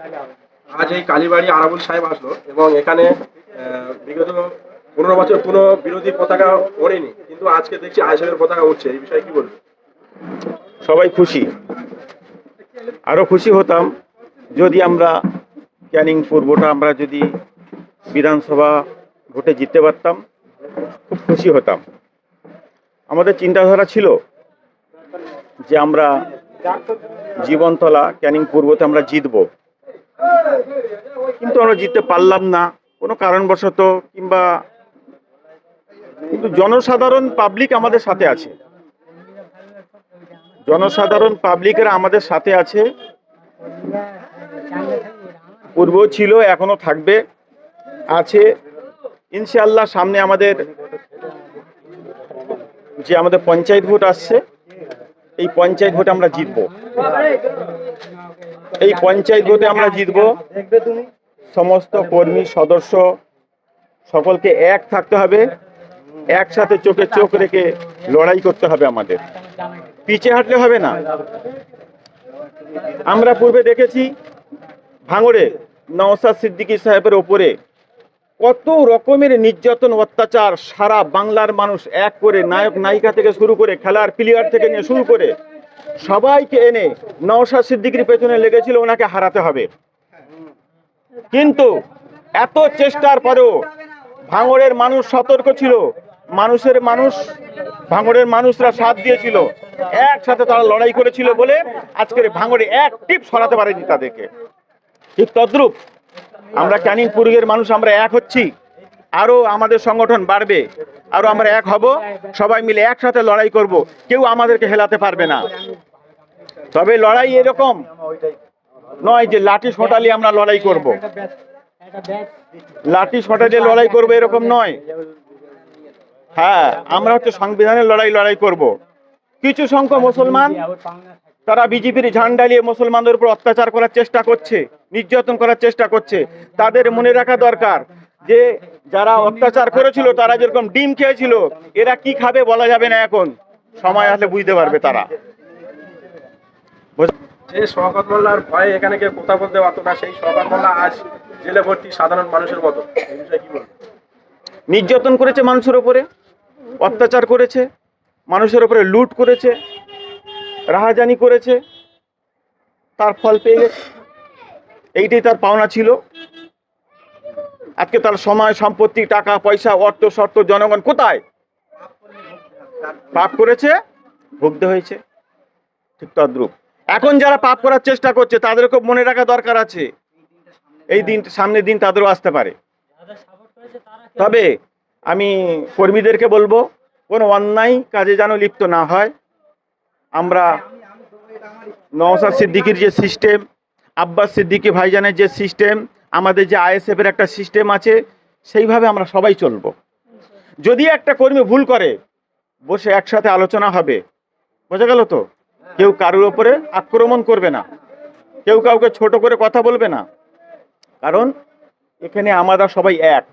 আজ এই কালীবাড়ি আরাবুল সাহেব আসলো এবং এখানে বিগত 15 বছর কোনো বিরোধী পতাকা ওড়েনি, কিন্তু আজকে দেখছি আইএসএফের পতাকা উঠছে। এই বিষয়ে কি বলবো? সবাই খুশি, আরো খুশি হতাম যদি আমরা ক্যানিং পূর্বটা আমরা যদি বিধানসভা ভোটে জিততে পারতাম, খুব খুশি হতাম। আমাদের চিন্তাধারা ছিল যে আমরা জীবনতলা ক্যানিং পূর্বতে আমরা জিতব, কিন্তু আমরা জিততে পারলাম না কোনো কারণবশত, কিন্তু জনসাধারণ পাবলিক আমাদের সাথে আছে, জনসাধারণ পাবলিকেরা আমাদের সাথে আছে। পূর্ব ছিল, এখনো থাকবে, আছে ইনশাআল্লাহ। সামনে আমাদের পঞ্চায়েত ভোট আসছে, এই পঞ্চায়েত ভোটে আমরা জিতব। এই পঞ্চায়েত ভোটে আমরা জিতব। সমস্ত কর্মী সদস্য সকলকে এক থাকতে হবে, একসাথে চোখে চোখ রেখে লড়াই করতে হবে। আমাদের পিছে হাঁটলে হবে না। আমরা পূর্বে দেখেছি ভাঙড়ে নওশাদ সিদ্দিকী সাহেবের ওপরে কত রকমের নির্যাতন অত্যাচার, সারা বাংলার মানুষ এক করে, নায়ক নায়িকা থেকে শুরু করে খেলার প্লেয়ার থেকে নিয়ে শুরু করে সবাইকে এনে নওশাদ সিদ্দিকীর পেছনে লেগেছিল ওনাকে হারাতে হবে। কিন্তু এত চেষ্টার পরেও ভাঙড়ের মানুষ সতর্ক ছিল, ভাঙড়ের মানুষরা সাথ দিয়েছিল, একসাথে তারা লড়াই করেছিল বলে আজকের ভাঙড়ে এক টিপ সরাতে পারেনি তাদেরকে। ঠিক তদ্রূপ আমরা ক্যানিং পূর্বের মানুষ আমরা এক হচ্ছি, আরো আমাদের সংগঠন বাড়বে, আরো আমরা এক হব, সবাই মিলে একসাথে লড়াই করব। কেউ আমাদেরকে হেলাতে পারবে না। তবে লড়াই এরকম নয় যে লাঠি সোঁটালি আমরা লড়াই করব, লাঠি সোঁটালি লড়াই করব এরকম নয়। হ্যাঁ, আমরা সংবিধানের লড়াই করব। কিছু সংখ্যক মুসলমান তারা বিজেপির ঝান্ডা নিয়ে মুসলমানদের উপর অত্যাচার করার চেষ্টা করছে, নির্যাতন করার চেষ্টা করছে। তাদের মনে রাখা দরকার যে যারা অত্যাচার করেছিল, তারা যেরকম ডিম খেয়েছিল, এরা কি খাবে বলা যাবে না, এখন সময় আসলে বুঝতে পারবে তারা। যে শওকত মোল্লার ভয়ে এখানে কেউ কথা বলতে পারতো না, সেই শওকত মোল্লা আজ জেলে ভর্তি সাধারণ মানুষের মতো। এই বিষয়ে কি বলবো? নির্যাতন করেছে মানুষের উপরে, অত্যাচার করেছে, মানুষের উপরে লুট করেছে, রাহাজানি করেছে, তার ফল পেয়ে গেছে। এইটাই তার পাওনা ছিল। আজকে তার সময়, সম্পত্তি, টাকা পয়সা, অর্থ শর্ত জনগণ কোথায়? পাপ করেছে, ভুগতে হয়েছে। ঠিক তদ্রূপ এখন যারা পাপ করার চেষ্টা করছে তাদেরকে মনে রাখা দরকার আছে, এই দিন, সামনের দিন তাদেরও আসতে পারে। তবে আমি কর্মীদেরকে বলবো, কোনো অন্যায় কাজে যেন লিপ্ত না হয়। আমরা নওশাদ সিদ্দিকীর যে সিস্টেম, আব্বাস সিদ্দিকী ভাইজানের যে সিস্টেম, আমাদের যে আইএসএফের একটা সিস্টেম আছে, সেইভাবে আমরা সবাই চলবো। যদি একটা কর্মী ভুল করে, বসে একসাথে আলোচনা হবে, বোঝা গেল তো? কেউ কারোর উপরে আক্রমণ করবে না, কেউ কাউকে ছোট করে কথা বলবে না, কারণ এখানে আমরা সবাই এক।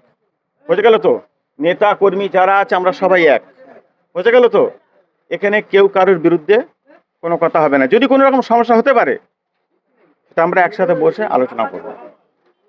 বোঝা গেল তো? নেতা কর্মী যারা আছে আমরা সবাই এক। বোঝা গেল তো? এখানে কেউ কারোর বিরুদ্ধে কোনো কথা হবে না। যদি কোনো রকম সমস্যা হতে পারে, সেটা আমরা একসাথে বসে আলোচনা করব।